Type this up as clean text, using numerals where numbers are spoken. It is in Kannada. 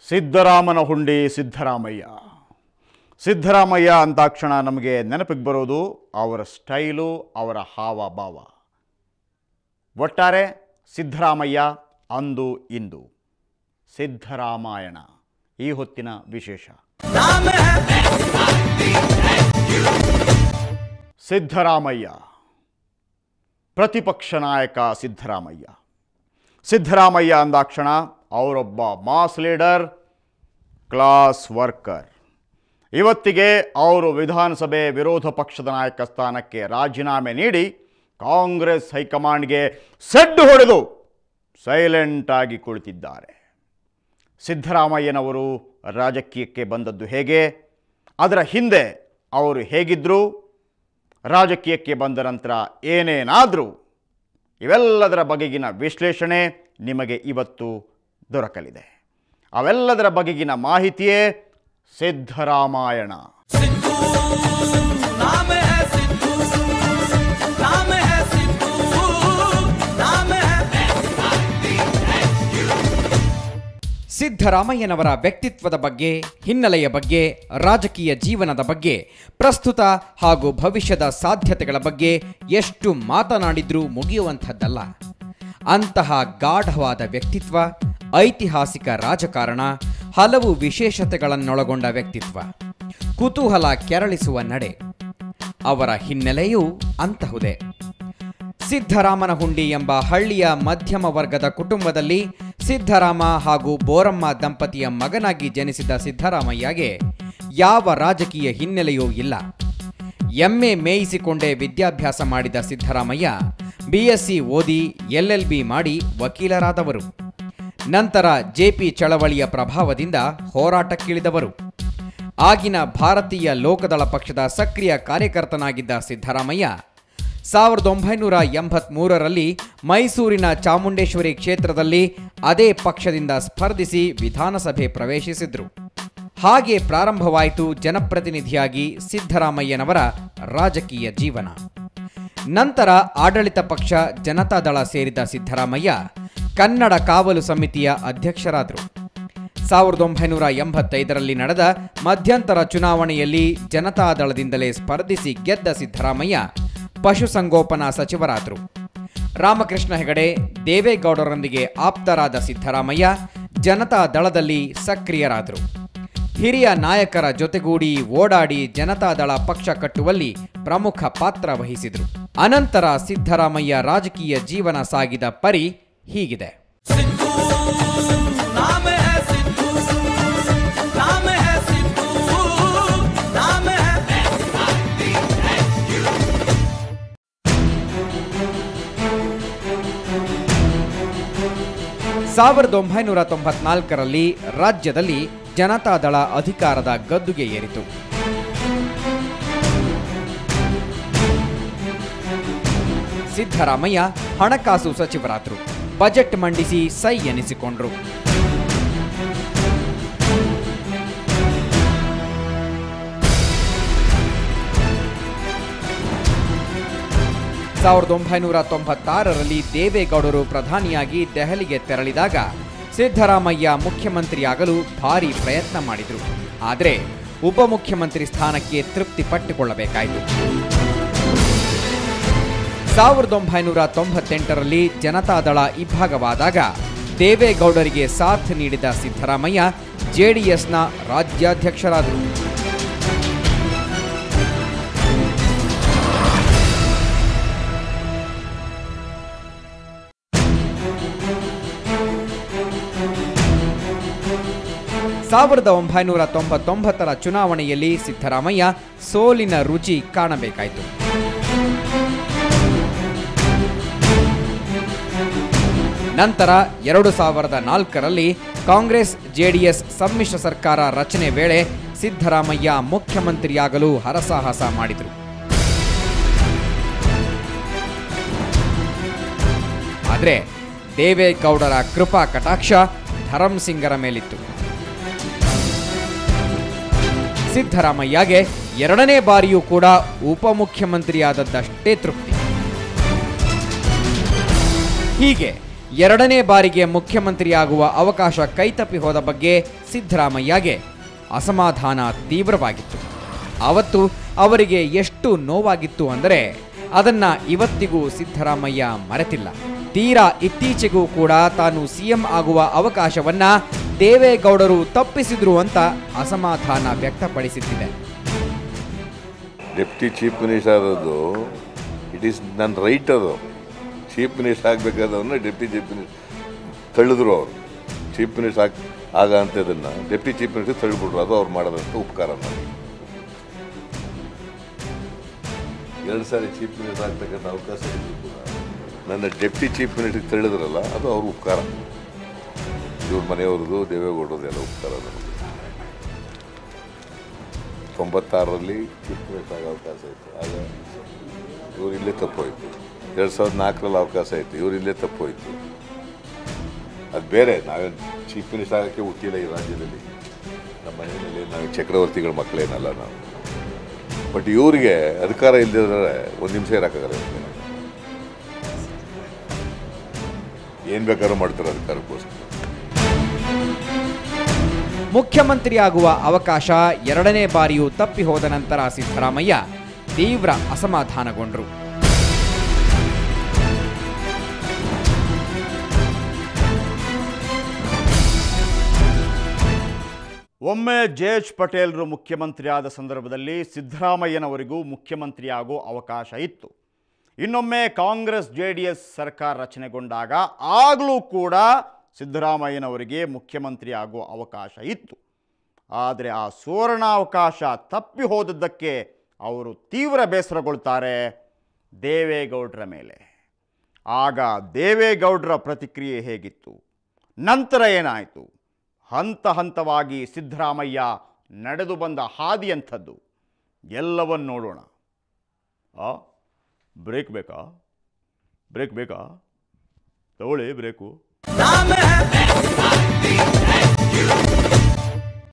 ಸಿದ್ದರಾಮನ ಹುಂಡಿ ಸಿದ್ದರಾಮಯ್ಯ. ಸಿದ್ದರಾಮಯ್ಯ ಅಂದಾಕ್ಷಣ ನಮಗೆ ನೆನಪಿಗೆ ಬರೋದು ಅವರ ಸ್ಟೈಲು, ಅವರ ಹಾವಭಾವ. ಒಟ್ಟಾರೆ ಸಿದ್ದರಾಮಯ್ಯ ಅಂದು ಇಂದು. ಸಿದ್ದರಾಮಾಯಣ ಈ ಹೊತ್ತಿನ ವಿಶೇಷ. ಸಿದ್ದರಾಮಯ್ಯ, ಪ್ರತಿಪಕ್ಷ ನಾಯಕ ಸಿದ್ದರಾಮಯ್ಯ. ಸಿದ್ದರಾಮಯ್ಯ ಅಂದಾಕ್ಷಣ ಅವರೊಬ್ಬ ಮಾಸ್ ಲೀಡರ್, ಕ್ಲಾಸ್ ವರ್ಕರ್. ಇವತ್ತಿಗೆ ಅವರು ವಿಧಾನಸಭೆ ವಿರೋಧ ಪಕ್ಷದ ನಾಯಕ ಸ್ಥಾನಕ್ಕೆ ರಾಜೀನಾಮೆ ನೀಡಿ ಕಾಂಗ್ರೆಸ್ ಹೈಕಮಾಂಡ್ಗೆ ಸೆಡ್ಡು ಹೊಡೆದು ಸೈಲೆಂಟ್ ಆಗಿ ಕುಳಿತಿದ್ದಾರೆ. ಸಿದ್ದರಾಮಯ್ಯನವರು ರಾಜಕೀಯಕ್ಕೆ ಬಂದದ್ದು ಹೇಗೆ, ಅದರ ಹಿಂದೆ ಅವರು ಹೇಗಿದ್ದರು, ರಾಜಕೀಯಕ್ಕೆ ಬಂದ ನಂತರ ಏನೇನಾದರೂ, ಇವೆಲ್ಲದರ ಬಗೆಗಿನ ವಿಶ್ಲೇಷಣೆ ನಿಮಗೆ ಇವತ್ತು ದೊರಕಲಿದೆ. ಅವೆಲ್ಲದರ ಬಗೆಗಿನ ಮಾಹಿತಿಯೇ ಸಿದ್ದರಾಮಾಯಣ. ಸಿದ್ದರಾಮಯ್ಯನವರ ವ್ಯಕ್ತಿತ್ವದ ಬಗ್ಗೆ, ಹಿನ್ನೆಲೆಯ ಬಗ್ಗೆ, ರಾಜಕೀಯ ಜೀವನದ ಬಗ್ಗೆ, ಪ್ರಸ್ತುತ ಹಾಗೂ ಭವಿಷ್ಯದ ಸಾಧ್ಯತೆಗಳ ಬಗ್ಗೆ ಎಷ್ಟು ಮಾತನಾಡಿದ್ರೂ ಮುಗಿಯುವಂಥದ್ದಲ್ಲ. ಅಂತಹ ಗಾಢವಾದ ವ್ಯಕ್ತಿತ್ವ, ಐತಿಹಾಸಿಕ ರಾಜಕಾರಣ, ಹಲವು ವಿಶೇಷತೆಗಳನ್ನೊಳಗೊಂಡ ವ್ಯಕ್ತಿತ್ವ, ಕುತೂಹಲ ಕೆರಳಿಸುವ ನಡೆ. ಅವರ ಹಿನ್ನೆಲೆಯೂ ಅಂತಹುದೇ. ಸಿದ್ದರಾಮನ ಹುಂಡಿ ಎಂಬ ಹಳ್ಳಿಯ ಮಧ್ಯಮ ವರ್ಗದ ಕುಟುಂಬದಲ್ಲಿ ಸಿದ್ದರಾಮ ಹಾಗೂ ಬೋರಮ್ಮ ದಂಪತಿಯ ಮಗನಾಗಿ ಜನಿಸಿದ ಸಿದ್ದರಾಮಯ್ಯಗೆ ಯಾವ ರಾಜಕೀಯ ಹಿನ್ನೆಲೆಯೂ ಇಲ್ಲ. ಎಮ್ಮೆ ಮೇಯಿಸಿಕೊಂಡೇ ವಿದ್ಯಾಭ್ಯಾಸ ಮಾಡಿದ ಸಿದ್ದರಾಮಯ್ಯ BSc ಓದಿ LLB ಮಾಡಿ ವಕೀಲರಾದವರು. ನಂತರ JP ಚಳವಳಿಯ ಪ್ರಭಾವದಿಂದ ಹೋರಾಟಕ್ಕಿಳಿದವರು. ಆಗಿನ ಭಾರತೀಯ ಲೋಕದಳ ಪಕ್ಷದ ಸಕ್ರಿಯ ಕಾರ್ಯಕರ್ತನಾಗಿದ್ದ ಸಿದ್ದರಾಮಯ್ಯ 1983ರಲ್ಲಿ ಮೈಸೂರಿನ ಚಾಮುಂಡೇಶ್ವರಿ ಕ್ಷೇತ್ರದಲ್ಲಿ ಅದೇ ಪಕ್ಷದಿಂದ ಸ್ಪರ್ಧಿಸಿ ವಿಧಾನಸಭೆ ಪ್ರವೇಶಿಸಿದ್ರು. ಹಾಗೆ ಪ್ರಾರಂಭವಾಯಿತು ಜನಪ್ರತಿನಿಧಿಯಾಗಿ ಸಿದ್ದರಾಮಯ್ಯನವರ ರಾಜಕೀಯ ಜೀವನ. ನಂತರ ಆಡಳಿತ ಪಕ್ಷ ಜನತಾದಳ ಸೇರಿದ ಸಿದ್ದರಾಮಯ್ಯ ಕನ್ನಡ ಕಾವಲು ಸಮಿತಿಯ ಅಧ್ಯಕ್ಷರಾದರು. 1985ರಲ್ಲಿ ನಡೆದ ಮಧ್ಯಂತರ ಚುನಾವಣೆಯಲ್ಲಿ ಜನತಾದಳದಿಂದಲೇ ಸ್ಪರ್ಧಿಸಿ ಗೆದ್ದ ಸಿದ್ದರಾಮಯ್ಯ ಪಶುಸಂಗೋಪನಾ ಸಚಿವರಾದರು. ರಾಮಕೃಷ್ಣ ಹೆಗಡೆ, ದೇವೇಗೌಡರೊಂದಿಗೆ ಆಪ್ತರಾದ ಸಿದ್ದರಾಮಯ್ಯ ಜನತಾದಳದಲ್ಲಿ ಸಕ್ರಿಯರಾದರು. ಹಿರಿಯ ನಾಯಕರ ಜೊತೆಗೂಡಿ ಓಡಾಡಿ ಜನತಾದಳ ಪಕ್ಷ ಕಟ್ಟುವಲ್ಲಿ ಪ್ರಮುಖ ಪಾತ್ರ ವಹಿಸಿದರು. ಅನಂತರ ಸಿದ್ದರಾಮಯ್ಯ ರಾಜಕೀಯ ಜೀವನ ಸಾಗಿದ ಪರಿ ಹೀಗಿದೆ. ಸಾವಿರದ 1994ರಲ್ಲಿ ರಾಜ್ಯದಲ್ಲಿ ಜನತಾದಳ ಅಧಿಕಾರದ ಗದ್ದುಗೆ ಏರಿತು. ಸಿದ್ದರಾಮಯ್ಯ ಹಣಕಾಸು ಸಚಿವರಾದರು. ಬಜೆಟ್ ಮಂಡಿಸಿ ಸೈ ಎನಿಸಿಕೊಂಡ್ರು. ಸಾವಿರದ 1996ರಲ್ಲಿ ದೇವೇಗೌಡರು ಪ್ರಧಾನಿಯಾಗಿ ದೆಹಲಿಗೆ ತೆರಳಿದಾಗ ಸಿದ್ದರಾಮಯ್ಯ ಮುಖ್ಯಮಂತ್ರಿಯಾಗಲು ಭಾರೀ ಪ್ರಯತ್ನ ಮಾಡಿದರು. ಆದರೆ ಉಪಮುಖ್ಯಮಂತ್ರಿ ಸ್ಥಾನಕ್ಕೆ ತೃಪ್ತಿ ಪಟ್ಟುಕೊಳ್ಳಬೇಕಾಯಿತು. 1998ರಲ್ಲಿ ಜನತಾದಳ ಇಬ್ಬಾಗವಾದಾಗ ದೇವೇಗೌಡರಿಗೆ ಸಾಥ್ ನೀಡಿದ ಸಿದ್ದರಾಮಯ್ಯ JDSನ ರಾಜ್ಯಾಧ್ಯಕ್ಷರಾದರು. ಸಾವಿರದ 1999ರ ಚುನಾವಣೆಯಲ್ಲಿ ಸಿದ್ದರಾಮಯ್ಯ ಸೋಲಿನ ರುಚಿ ಕಾಣಬೇಕಾಯಿತು. ನಂತರ 2004ರಲ್ಲಿ ಕಾಂಗ್ರೆಸ್ JDS ಸಮ್ಮಿಶ್ರ ಸರ್ಕಾರ ರಚನೆ ವೇಳೆ ಸಿದ್ದರಾಮಯ್ಯ ಮುಖ್ಯಮಂತ್ರಿಯಾಗಲು ಹರಸಾಹಸ ಮಾಡಿದರು. ಆದರೆ ದೇವೇಗೌಡರ ಕೃಪಾ ಕಟಾಕ್ಷ ಧರಂಸಿಂಗರ ಮೇಲಿತ್ತು. ಸಿದ್ದರಾಮಯ್ಯಗೆ ಎರಡನೇ ಬಾರಿಯೂ ಕೂಡ ಉಪಮುಖ್ಯಮಂತ್ರಿಯಾದದ್ದಷ್ಟೇ ತೃಪ್ತಿ. ಹೀಗೆ ಎರಡನೇ ಬಾರಿಗೆ ಮುಖ್ಯಮಂತ್ರಿಯಾಗುವ ಅವಕಾಶ ಕೈತಪ್ಪಿ ಹೋದ ಬಗ್ಗೆ ಸಿದ್ದರಾಮಯ್ಯಗೆ ಅಸಮಾಧಾನ ತೀವ್ರವಾಗಿತ್ತು. ಅವತ್ತು ಅವರಿಗೆ ಎಷ್ಟು ನೋವಾಗಿತ್ತು ಅಂದರೆ ಅದನ್ನ ಇವತ್ತಿಗೂ ಸಿದ್ದರಾಮಯ್ಯ ಮರೆತಿಲ್ಲ. ತೀರಾ ಇತ್ತೀಚೆಗೂ ಕೂಡ ತಾನು ಸಿಎಂ ಆಗುವ ಅವಕಾಶವನ್ನ ದೇವೇಗೌಡರು ತಪ್ಪಿಸಿದ್ರು ಅಂತ ಅಸಮಾಧಾನ ವ್ಯಕ್ತಪಡಿಸುತ್ತಿದೆ. ಡೆಪ್ಟಿ ಚೀಫ್ ಮಿನಿಸ್ಟರ್ ಆದದ್ದು ಇಟ್ ಈಸ್ ನನ್ನ ರೈಟ್. ಅದು ಚೀಫ್ ಮಿನಿಸ್ಟರ್ ಆಗಬೇಕಾದವನ್ನ ಡೆಪ್ಟಿ ಚೀಫ್ ಮಿನಿಸ್ಟರ್ ತಳ್ಳಿದ್ರು. ಅವರು ಚೀಫ್ ಮಿನಿಸ್ಟರ್ ಆಗ ಅಂಥದ್ದನ್ನು ಡೆಪ್ಟಿ ಚೀಫ್ ಮಿನಿಸ್ಟರ್ ತಳ್ಳಿಬಿಟ್ರು. ಅದು ಅವ್ರು ಮಾಡೋದಂತ ಉಪಕಾರ. ನನಗೆ 2 ಸಾರಿ ಚೀಫ್ ಮಿನಿಸ್ಟರ್ ಆಗ್ತಕ್ಕಂಥ ಅವಕಾಶ ಇದ್ರು ಕೂಡ ನನ್ನ ಡೆಪ್ಟಿ ಚೀಫ್ ಮಿನಿಸ್ಟರ್ ತಳ್ಳಿದ್ರಲ್ಲ, ಅದು ಅವ್ರ ಉಪಕಾರ. ಇವ್ರ ಮನೆಯವ್ರದ್ದು ದೇವೇಗೌಡರದ್ದು ಎಲ್ಲ ಉಪಕಾರ. ನಮಗೆ 96ರಲ್ಲಿ ಚೀಫ್ ಮಿನಿಸ್ಟರ್ ಆಗೋ ಅವಕಾಶ ಇತ್ತು. ಆಗ ಇವ್ರು ಇಲ್ಲೇ ತಪ್ಪೋಯ್ತು. 2004ರಲ್ಲಿ ಅವಕಾಶ ಇತ್ತು, ಇವ್ರು ಇಲ್ಲೇ ತಪ್ಪೋಯ್ತು. ಅದು ಬೇರೆ. ನಾವೇನು ಚೀಫ್ ಮಿನಿಸ್ಟರ್ ಆಗೋಕ್ಕೆ ಹುಟ್ಟಿಲ್ಲ ಈ ರಾಜ್ಯದಲ್ಲಿ. ನಮ್ಮ ಮನೆಯಲ್ಲಿ ನಾವು ಚಕ್ರವರ್ತಿಗಳ ಮಕ್ಕಳೇನಲ್ಲ ನಾವು. ಬಟ್ ಇವರಿಗೆ ಅಧಿಕಾರ ಇಲ್ಲದಿದ್ರೆ 1 ನಿಮಿಷ ಇರೋಕ್ಕಾಗಲ್ಲ. ಏನು ಬೇಕಾದ್ರೂ ಮಾಡ್ತಾರೆ ಅಧಿಕಾರಕ್ಕೋಸ್ಕರ. ಮುಖ್ಯಮಂತ್ರಿಯಾಗುವ ಅವಕಾಶ ಎರಡನೇ ಬಾರಿಯೂ ತಪ್ಪಿ ಹೋದ ನಂತರ ಸಿದ್ದರಾಮಯ್ಯ ತೀವ್ರ ಅಸಮಾಧಾನಗೊಂಡರು. ಒಮ್ಮೆ ಜೆ.ಎಚ್. ಪಟೇಲ್ರು ಮುಖ್ಯಮಂತ್ರಿ ಆದ ಸಂದರ್ಭದಲ್ಲಿ ಸಿದ್ದರಾಮಯ್ಯನವರಿಗೂ ಮುಖ್ಯಮಂತ್ರಿಯಾಗೋ ಅವಕಾಶ ಇತ್ತು. ಇನ್ನೊಮ್ಮೆ ಕಾಂಗ್ರೆಸ್ JDS ಸರ್ಕಾರ ರಚನೆಗೊಂಡಾಗ ಆಗಲೂ ಕೂಡ ಸಿದ್ದರಾಮಯ್ಯನವರಿಗೆ ಮುಖ್ಯಮಂತ್ರಿ ಆಗೋ ಅವಕಾಶ ಇತ್ತು. ಆದರೆ ಆ ಸುವರ್ಣಾವಕಾಶ ತಪ್ಪಿ ಹೋದದ್ದಕ್ಕೆ ಅವರು ತೀವ್ರ ಬೇಸರಗೊಳ್ತಾರೆ ದೇವೇಗೌಡರ ಮೇಲೆ. ಆಗ ದೇವೇಗೌಡರ ಪ್ರತಿಕ್ರಿಯೆ ಹೇಗಿತ್ತು, ನಂತರ ಏನಾಯಿತು, ಹಂತ ಹಂತವಾಗಿ ಸಿದ್ದರಾಮಯ್ಯ ನಡೆದು ಬಂದ ಹಾದಿಯಂಥದ್ದು ಎಲ್ಲವನ್ನು ನೋಡೋಣ. ಬ್ರೇಕ್ ಬೇಕಾ ತಗೊಳ್ಳಿ ಬ್ರೇಕು.